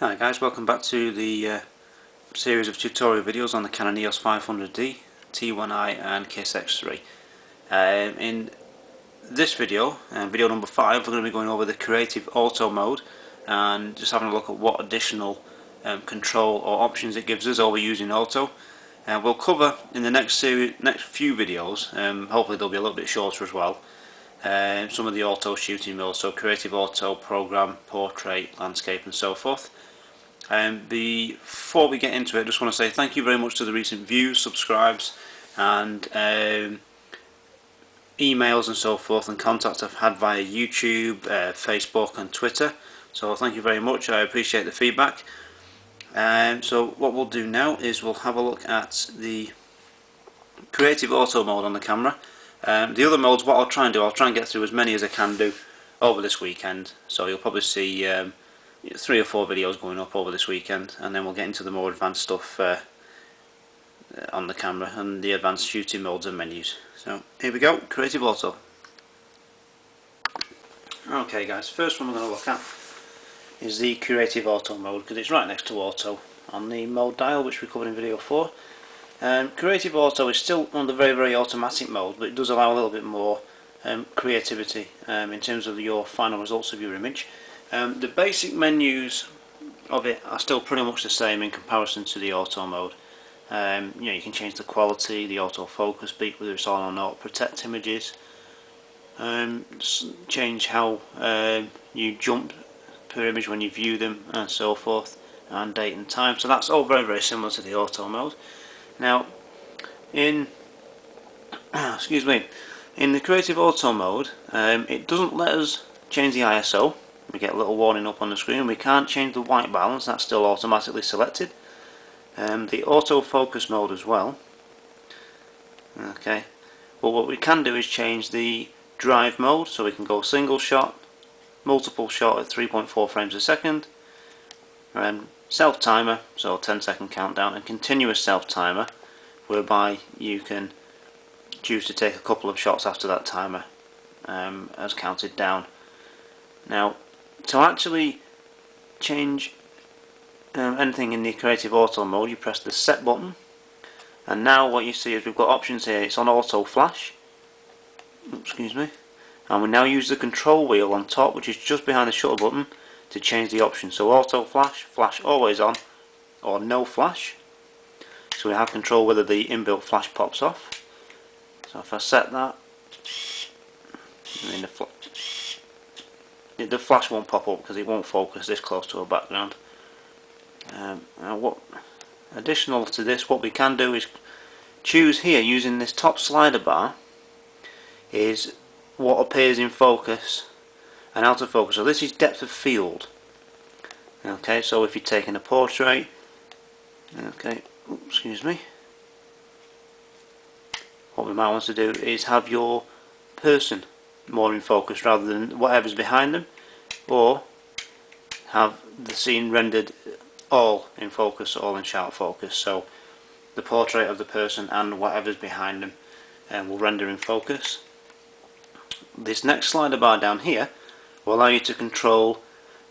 Hi guys, welcome back to the series of tutorial videos on the Canon EOS 500D T1i and KissX3. In this video, video number 5, we're going to be going over the creative auto mode and just having a look at what additional control or options it gives us over using auto. We'll cover in the next few videos, hopefully they'll be a little bit shorter as well, some of the auto shooting modes, so creative auto, program, portrait, landscape and so forth. Before we get into it, I just want to say thank you very much to the recent views, subscribes and emails and so forth and contacts I've had via YouTube, Facebook and Twitter. So thank you very much, I appreciate the feedback. So what we'll do now is we'll have a look at the creative auto mode on the camera. The other modes, what I'll try and do, I'll try and get through as many as I can do over this weekend. So you'll probably see 3 or 4 videos going up over this weekend, and then we'll get into the more advanced stuff on the camera and the advanced shooting modes and menus. So here we go, creative auto. Okay guys, first one we're going to look at is the creative auto mode, because it's right next to auto on the mode dial, which we covered in video 4. Creative auto is still on the very automatic mode, but it does allow a little bit more creativity in terms of your final results of your image. The basic menus of it are still pretty much the same in comparison to the auto mode. You can change the quality, the autofocus beat, whether it's on or not, protect images, change how you jump per image when you view them and so forth, and date and time. So that's all very similar to the auto mode. Now in in the creative auto mode, it doesn't let us change the ISO. We get a little warning up on the screen. We can't change the white balance, that's still automatically selected. The autofocus mode as well. Okay, but what we can do is change the drive mode, so we can go single shot, multiple shot at 3.4 frames a second, self timer, so 10-second countdown, and continuous self timer, whereby you can choose to take a couple of shots after that timer as counted down. Now, to actually change anything in the creative auto mode, you press the set button, and now what you see is we've got options here. It's on auto flash, and we now use the control wheel on top, which is just behind the shutter button, to change the option. So auto flash, flash always on, or no flash. So we have control whether the inbuilt flash pops off. So if I set that, and the flash won't pop up because it won't focus this close to a background. What additional to this, what we can do is choose here using this top slider bar is what appears in focus and out of focus. So this is depth of field. Okay, so if you're taking a portrait, what we might want to do is have your person more in focus rather than whatever's behind them, or have the scene rendered all in focus, all in sharp focus. So the portrait of the person and whatever's behind them will render in focus. This next slider bar down here will allow you to control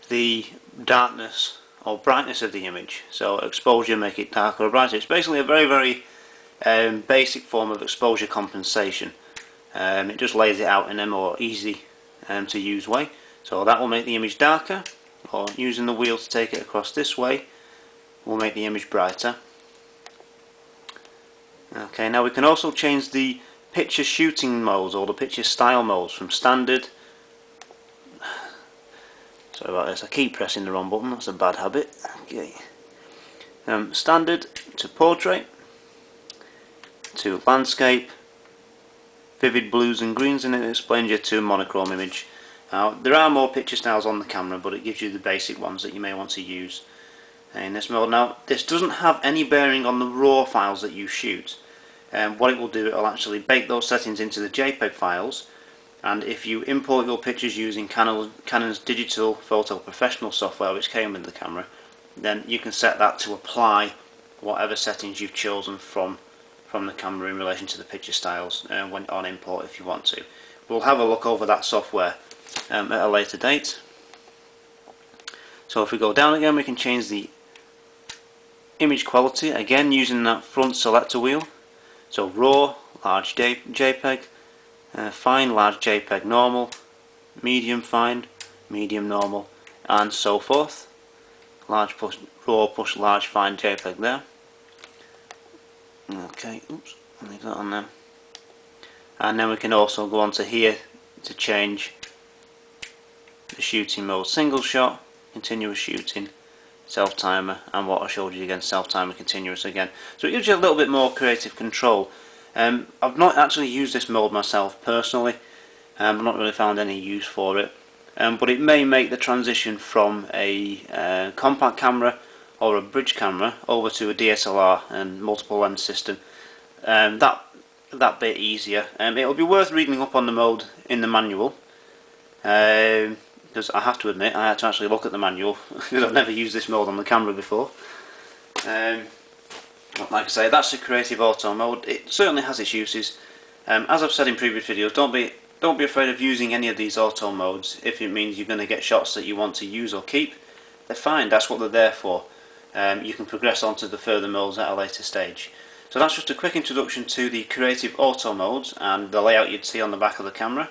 the darkness or brightness of the image. So exposure, make it darker or brighter. It's basically a very basic form of exposure compensation. It just lays it out in a more easy to use way. So that will make the image darker, or using the wheel to take it across this way will make the image brighter. Okay, now we can also change the picture shooting modes or the picture style modes from standard, sorry about this, I keep pressing the wrong button, that's a bad habit. Okay. Standard to portrait, to landscape, vivid blues and greens, and it explains you to monochrome image. Now there are more picture styles on the camera, but it gives you the basic ones that you may want to use in this mode. Now this doesn't have any bearing on the raw files that you shoot. What it will do, it will actually bake those settings into the JPEG files, and if you import your pictures using Canon's Digital Photo Professional software, which came with the camera, then you can set that to apply whatever settings you've chosen from the camera in relation to the picture styles when on import if you want to. We'll have a look over that software at a later date. So if we go down again, we can change the image quality, again using that front selector wheel. So raw, large JPEG, fine, large JPEG normal, medium fine, medium normal, and so forth. Large push, raw push large fine JPEG there. Okay, oops, I'll leave that on there. And then we can also go on to here to change the shooting mode: single shot, continuous shooting, self timer, and what I showed you again, self timer continuous again. So it gives you a little bit more creative control. I've not actually used this mode myself personally. I've not really found any use for it, but it may make the transition from a compact camera or a bridge camera over to a DSLR and multiple lens system that bit easier. It'll be worth reading up on the mode in the manual, because I have to admit I had to actually look at the manual because I've never used this mode on the camera before. Like I say, that's the creative auto mode. It certainly has its uses. As I've said in previous videos, don't be afraid of using any of these auto modes if it means you're going to get shots that you want to use or keep. They're fine, that's what they're there for. You can progress on to the further modes at a later stage. So that's just a quick introduction to the creative auto modes and the layout you'd see on the back of the camera.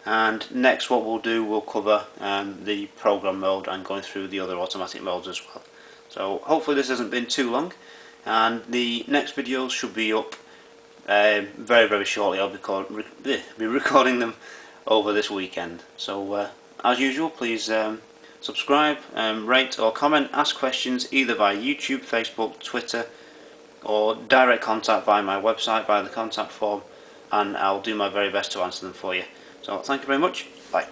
And next what we'll do, we'll cover the program mode and going through the other automatic modes as well. So hopefully this hasn't been too long, and the next videos should be up very shortly. I'll be recording them over this weekend. So as usual, please subscribe, rate or comment, ask questions either via YouTube, Facebook, Twitter, or direct contact via my website, via the contact form, and I'll do my very best to answer them for you. So thank you very much. Bye.